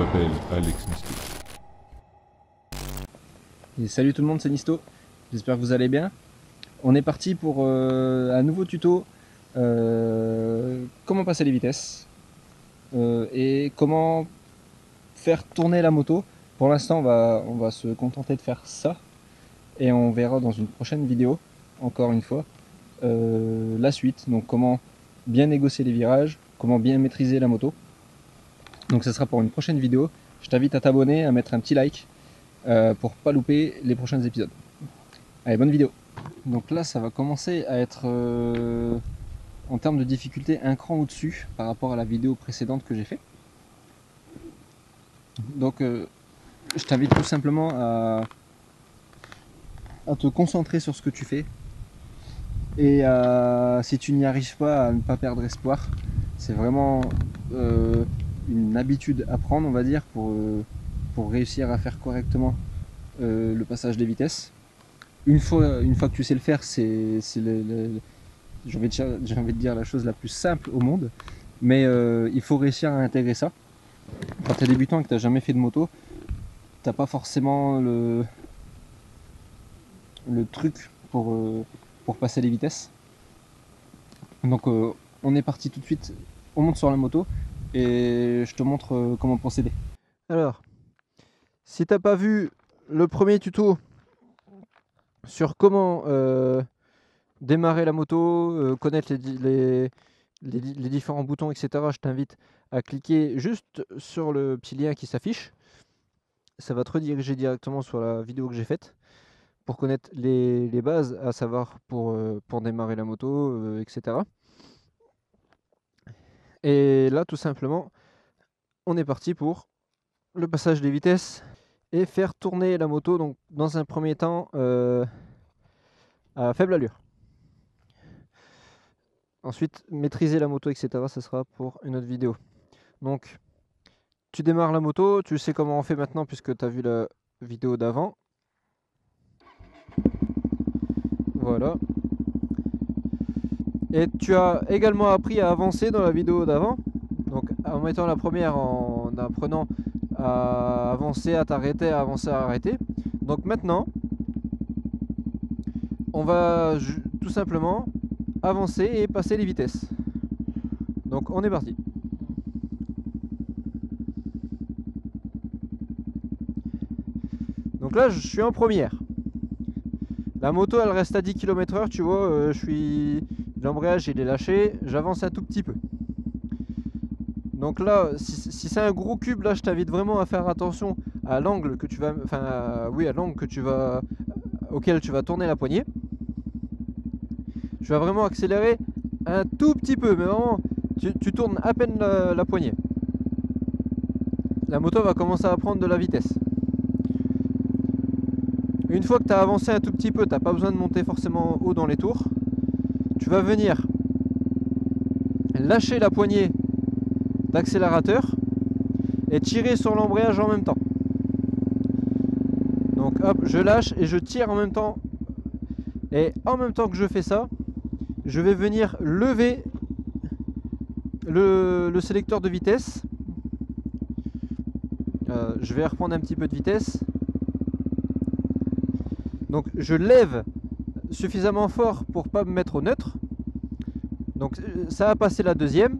m'appelle Alex Nisto. Et salut tout le monde, c'est Nisto, j'espère que vous allez bien. On est parti pour un nouveau tuto, comment passer les vitesses et comment faire tourner la moto. Pour l'instant on va se contenter de faire ça et on verra dans une prochaine vidéo, encore une fois, la suite. Donc comment bien négocier les virages, comment bien maîtriser la moto. Donc ça sera pour une prochaine vidéo. Je t'invite à t'abonner, à mettre un petit like pour pas louper les prochains épisodes. Allez, bonne vidéo. Donc là ça va commencer à être en termes de difficulté un cran au-dessus par rapport à la vidéo précédente que j'ai fait. Donc je t'invite tout simplement à te concentrer sur ce que tu fais et si tu n'y arrives pas, à ne pas perdre espoir. C'est vraiment une habitude à prendre, on va dire, pour réussir à faire correctement le passage des vitesses. Une fois que tu sais le faire, c'est j'ai envie de dire la chose la plus simple au monde, mais il faut réussir à intégrer ça. Quand tu es débutant et que tu n'as jamais fait de moto, tu n'as pas forcément le truc pour passer les vitesses. Donc on est parti tout de suite, on monte sur la moto et je te montre comment procéder. Alors, si t'as pas vu le premier tuto sur comment démarrer la moto, connaître les différents boutons, etc., je t'invite à cliquer juste sur le petit lien qui s'affiche. Ça va te rediriger directement sur la vidéo que j'ai faite pour connaître les bases, à savoir pour démarrer la moto, etc. Et là, tout simplement, on est parti pour le passage des vitesses et faire tourner la moto, donc dans un premier temps à faible allure. Ensuite, maîtriser la moto, etc., ça sera pour une autre vidéo. Donc, tu démarres la moto, tu sais comment on fait maintenant puisque tu as vu la vidéo d'avant. Voilà. Et tu as également appris à avancer dans la vidéo d'avant. Donc, en mettant la première, en apprenant à avancer, à t'arrêter, à avancer, à arrêter. Donc maintenant, on va tout simplement avancer et passer les vitesses. Donc on est parti. Donc là je suis en première. La moto elle reste à 10 km/h, tu vois, l'embrayage il est lâché, j'avance un tout petit peu. Donc là, si c'est un gros cube, là je t'invite vraiment à faire attention à l'angle que tu vas, à l'angle auquel tu vas tourner la poignée. Tu vas vraiment accélérer un tout petit peu, mais vraiment, tu tournes à peine la poignée. La moto va commencer à prendre de la vitesse. Une fois que tu as avancé un tout petit peu, tu n'as pas besoin de monter forcément haut dans les tours. Tu vas venir lâcher la poignée d'accélérateur et tirer sur l'embrayage en même temps. Donc hop, je lâche et je tire en même temps. Et en même temps que je fais ça, je vais venir lever le sélecteur de vitesse. Je vais reprendre un petit peu de vitesse. Donc je lève suffisamment fort pour pas me mettre au neutre. Donc ça a passé la deuxième.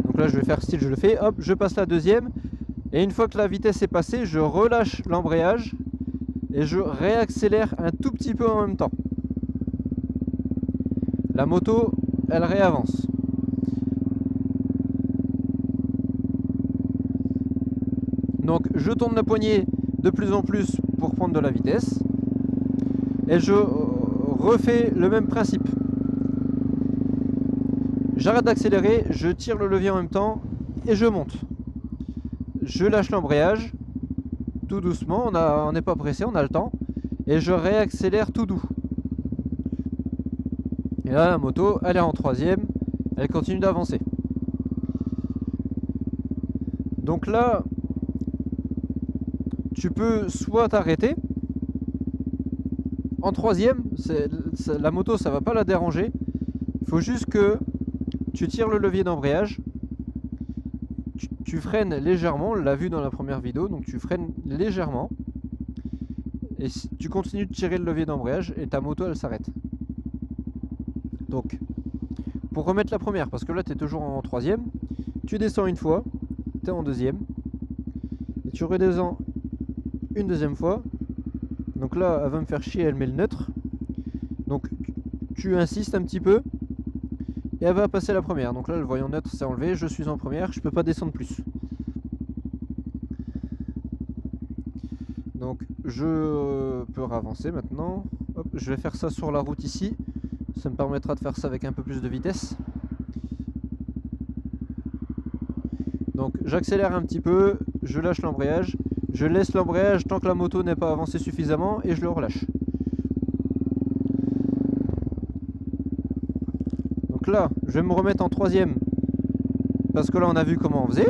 Donc là je vais faire style, je le fais, hop, je passe la deuxième. Et une fois que la vitesse est passée, je relâche l'embrayage et je réaccélère un tout petit peu en même temps. La moto, elle réavance. Donc je tourne la poignée de plus en plus pour prendre de la vitesse. Et je refais le même principe. J'arrête d'accélérer, je tire le levier en même temps et je monte. Je lâche l'embrayage tout doucement, on n'est pas pressé, on a le temps. Et je réaccélère tout doux. Et là la moto, elle est en troisième, elle continue d'avancer. Donc là, tu peux soit t'arrêter. En troisième, la moto ça va pas la déranger. Il faut juste que tu tires le levier d'embrayage, tu freines légèrement, on l'a vu dans la première vidéo, donc tu freines légèrement et tu continues de tirer le levier d'embrayage et ta moto elle s'arrête. Donc pour remettre la première, parce que là tu es toujours en troisième, tu descends une fois, tu es en deuxième et tu redescends une deuxième fois. Donc là elle va me faire chier, elle met le neutre, donc tu insistes un petit peu et elle va passer la première. Donc là le voyant neutre s'est enlevé, je suis en première, je peux pas descendre plus. Donc je peux avancer maintenant. Hop, je vais faire ça sur la route ici. Ça me permettra de faire ça avec un peu plus de vitesse. Donc j'accélère un petit peu, je lâche l'embrayage. Je laisse l'embrayage tant que la moto n'est pas avancée suffisamment et je le relâche. Donc là, je vais me remettre en troisième. Parce que là on a vu comment on faisait.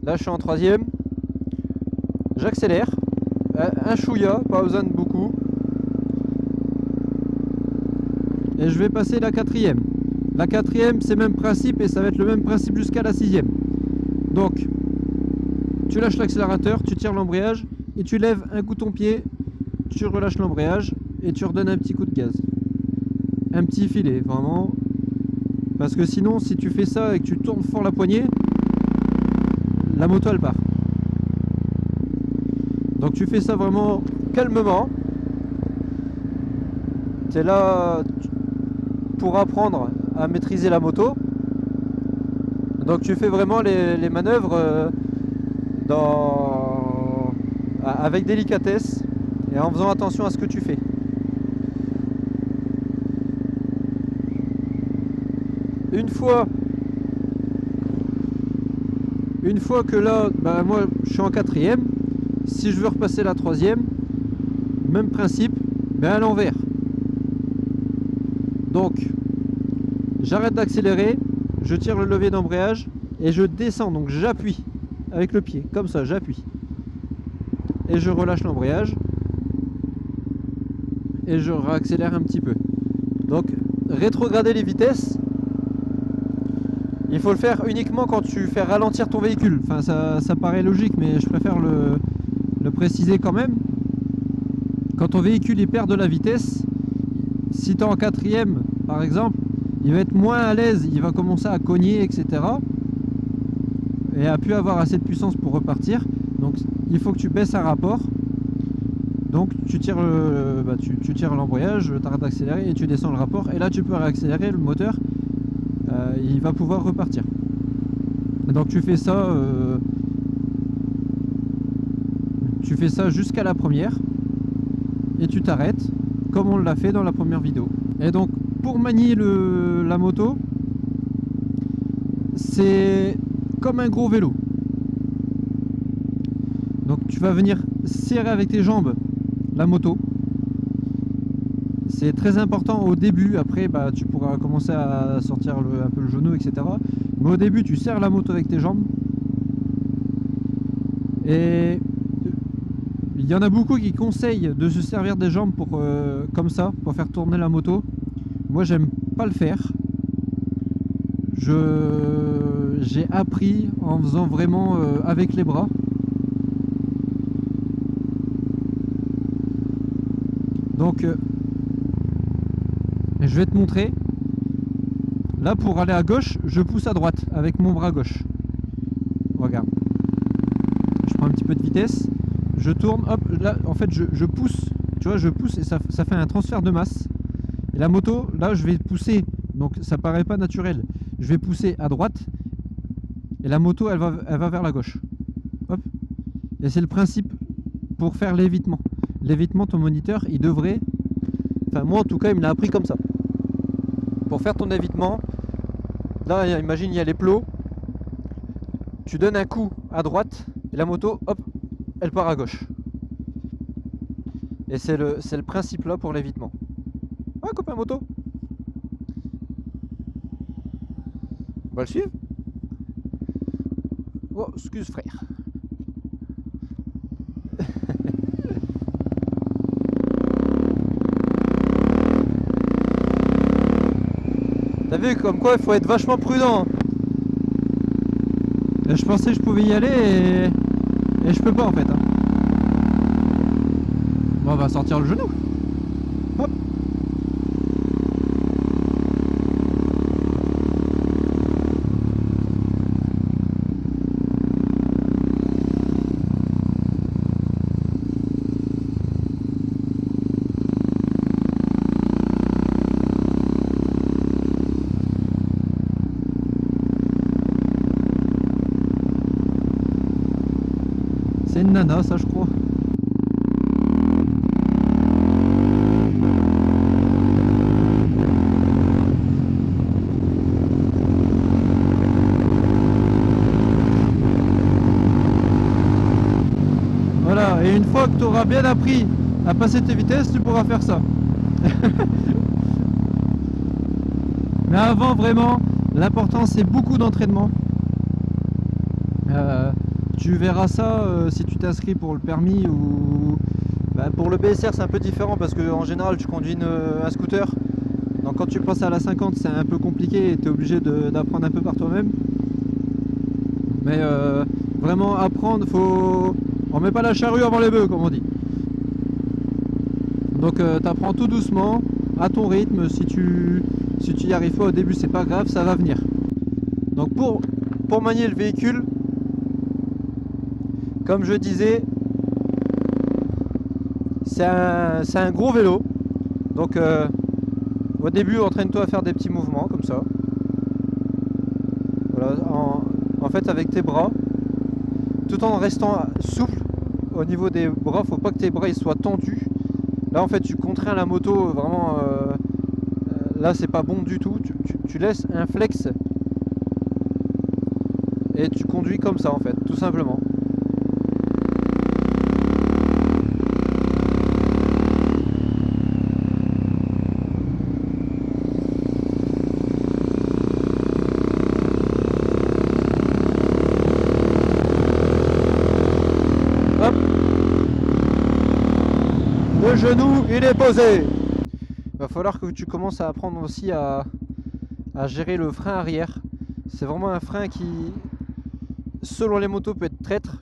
Là je suis en troisième. J'accélère. Un chouïa, pas besoin de beaucoup. Et je vais passer la quatrième. La quatrième, c'est le même principe et ça va être le même principe jusqu'à la sixième. Donc, tu lâches l'accélérateur, tu tires l'embrayage et tu lèves un coup ton pied, tu relâches l'embrayage et tu redonnes un petit coup de gaz. Un petit filet, vraiment. Parce que sinon, si tu fais ça et que tu tournes fort la poignée, la moto elle part. Donc tu fais ça vraiment calmement. Tu es là pour apprendre à maîtriser la moto. Donc tu fais vraiment les manœuvres avec délicatesse et en faisant attention à ce que tu fais. Une fois que là, moi je suis en quatrième, si je veux repasser la troisième, même principe, mais à l'envers. Donc, j'arrête d'accélérer, je tire le levier d'embrayage et je descends, donc j'appuie avec le pied, comme ça, j'appuie. Et je relâche l'embrayage et je réaccélère un petit peu. Donc, rétrograder les vitesses, il faut le faire uniquement quand tu fais ralentir ton véhicule. Enfin, ça paraît logique, mais je préfère le préciser quand même. Quand ton véhicule il perd de la vitesse, si tu es en quatrième par exemple, il va être moins à l'aise, il va commencer à cogner, etc. Et à plus avoir assez de puissance pour repartir. Donc il faut que tu baisses un rapport. Donc tu tires l'embrayage, tu arrêtes d'accélérer et tu descends le rapport. Et là tu peux réaccélérer le moteur, il va pouvoir repartir. Donc tu fais ça jusqu'à la première et tu t'arrêtes comme on l'a fait dans la première vidéo. Et donc pour manier la moto, c'est comme un gros vélo. Donc tu vas venir serrer avec tes jambes la moto. C'est très important au début, après tu pourras commencer à sortir un peu le genou, etc. Mais au début tu serres la moto avec tes jambes. Et il y en a beaucoup qui conseillent de se servir des jambes comme ça, pour faire tourner la moto. Moi j'aime pas le faire. J'ai appris en faisant vraiment avec les bras. Donc je vais te montrer. Là pour aller à gauche, je pousse à droite avec mon bras gauche. Regarde. Je prends un petit peu de vitesse. Je tourne, hop, là en fait je pousse. Tu vois, je pousse et ça fait un transfert de masse. Et la moto, là je vais pousser. Donc ça paraît pas naturel. Je vais pousser à droite. Et la moto elle va vers la gauche. Hop. Et c'est le principe pour faire l'évitement. L'évitement, ton moniteur, il devrait... Enfin moi en tout cas il me l'a appris comme ça. Pour faire ton évitement, là imagine il y a les plots, tu donnes un coup à droite et la moto, hop, elle part à gauche. Et c'est le principe là pour l'évitement. Ah copain moto, on va le suivre. Oh excuse frère. T'as vu comme quoi il faut être vachement prudent. Et je pensais que je pouvais y aller et je peux pas en fait. Hein. Bon, on va sortir le genou. Hop. C'est une nana, ça je crois. Voilà, et une fois que tu auras bien appris à passer tes vitesses, tu pourras faire ça. Mais avant, vraiment, l'important c'est beaucoup d'entraînement. Tu verras ça si tu t'inscris pour le permis ou pour le BSR. C'est un peu différent parce que en général tu conduis un scooter, donc quand tu passes à la 50 c'est un peu compliqué et tu es obligé d'apprendre un peu par toi-même. Mais vraiment apprendre, on met pas la charrue avant les bœufs comme on dit. Donc tu apprends tout doucement à ton rythme. Si tu y arrives pas au début, c'est pas grave, ça va venir. Donc pour manier le véhicule, comme je disais, c'est un gros vélo. Donc au début, entraîne-toi à faire des petits mouvements comme ça. Voilà, en fait avec tes bras, tout en restant souple au niveau des bras. Faut pas que tes bras ils soient tendus. Là en fait tu contrains la moto vraiment. Là c'est pas bon du tout. Tu laisses un flex et tu conduis comme ça en fait, tout simplement. Hop. Le genou il est posé. Va falloir que tu commences à apprendre aussi à gérer le frein arrière. C'est vraiment un frein qui, selon les motos, peut être traître.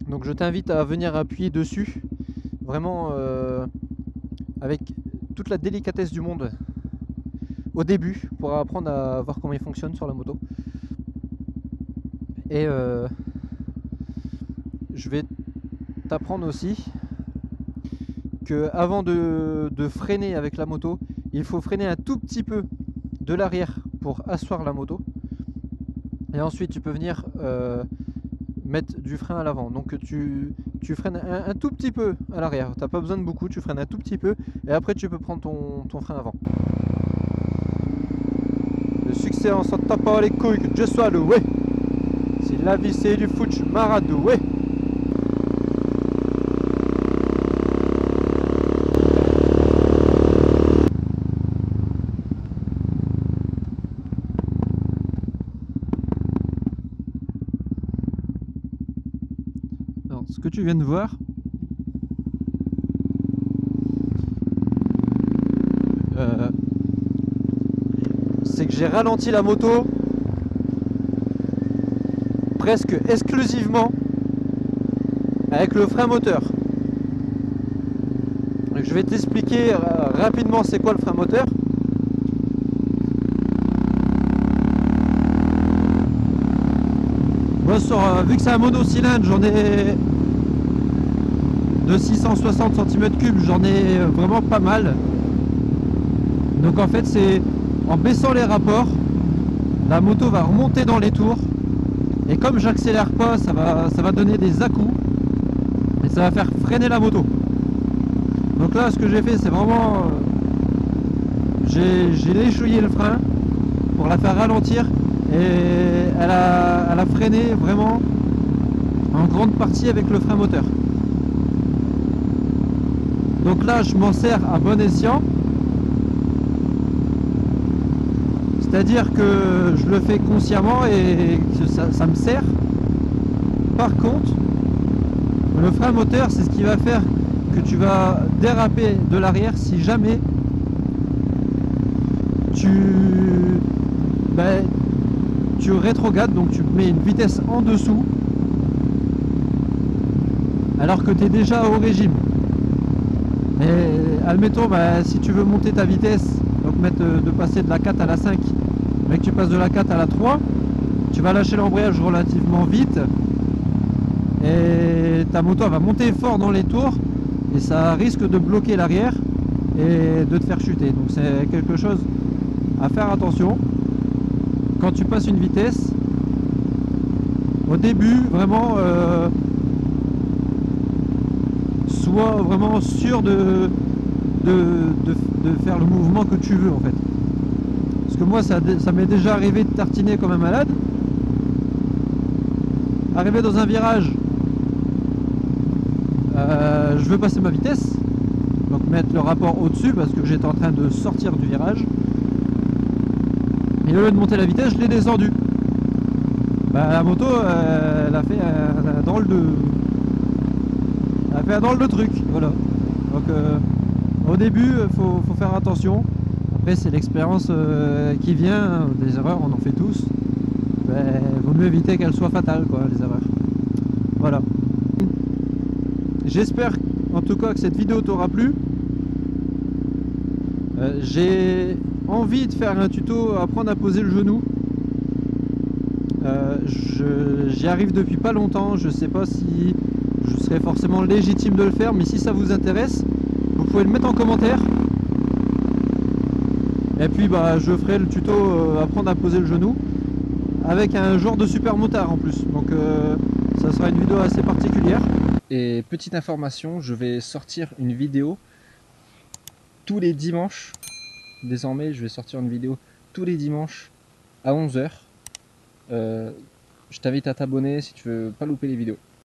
Donc je t'invite à venir appuyer dessus, vraiment avec toute la délicatesse du monde au début, pour apprendre à voir comment il fonctionne sur la moto. Et je vais t'apprendre aussi que avant de freiner avec la moto, il faut freiner un tout petit peu de l'arrière pour asseoir la moto. Et ensuite tu peux venir mettre du frein à l'avant. Donc tu freines un tout petit peu à l'arrière. T'as pas besoin de beaucoup, tu freines un tout petit peu et après tu peux prendre ton frein avant. Le succès on s'en tape pas les couilles, que Dieu soit loué. Si la vie c'est du foot, je m'aradoué. Alors, ce que tu viens de voir, c'est que j'ai ralenti la moto presque exclusivement avec le frein moteur. Donc, je vais t'expliquer rapidement c'est quoi le frein moteur. Moi, vu que c'est un monocylindre, j'en ai de 660 cm3, j'en ai vraiment pas mal. Donc en fait c'est en baissant les rapports, la moto va remonter dans les tours et comme j'accélère pas, ça va donner des à-coups et ça va faire freiner la moto. Donc là ce que j'ai fait c'est vraiment j'ai léchouillé le frein pour la faire ralentir et elle a freiné vraiment en grande partie avec le frein moteur. Donc là je m'en sers à bon escient. C'est-à-dire que je le fais consciemment et que ça me sert. Par contre, le frein moteur, c'est ce qui va faire que tu vas déraper de l'arrière si jamais tu tu rétrogrades, donc tu mets une vitesse en dessous alors que tu es déjà au régime. Et admettons, si tu veux monter ta vitesse, donc de passer de la 4 à la 5, mais que tu passes de la 4 à la 3, tu vas lâcher l'embrayage relativement vite et ta moto elle va monter fort dans les tours et ça risque de bloquer l'arrière et de te faire chuter. Donc c'est quelque chose à faire attention quand tu passes une vitesse. Au début, vraiment, sois vraiment sûr de faire le mouvement que tu veux en fait. Parce que moi ça m'est déjà arrivé de tartiner comme un malade. Arrivé dans un virage, je veux passer ma vitesse, donc mettre le rapport au-dessus parce que j'étais en train de sortir du virage. Et au lieu de monter la vitesse, je l'ai descendu. La moto, elle a fait un drôle de... Elle a fait un drôle de truc, voilà. Donc au début, faut faire attention. Après, c'est l'expérience qui vient. Des erreurs, on en fait tous. Vaut mieux éviter qu'elles soient fatales, quoi, les erreurs. Voilà. J'espère en tout cas que cette vidéo t'aura plu. J'ai envie de faire un tuto apprendre à poser le genou. J'y arrive depuis pas longtemps. Je sais pas si je serai forcément légitime de le faire, mais si ça vous intéresse, vous pouvez le mettre en commentaire. Et puis je ferai le tuto apprendre à poser le genou avec un genre de super motard en plus. Donc ça sera une vidéo assez particulière. Et petite information, je vais sortir une vidéo tous les dimanches. Désormais, je vais sortir une vidéo tous les dimanches à 11 h. Je t'invite à t'abonner si tu veux pas louper les vidéos.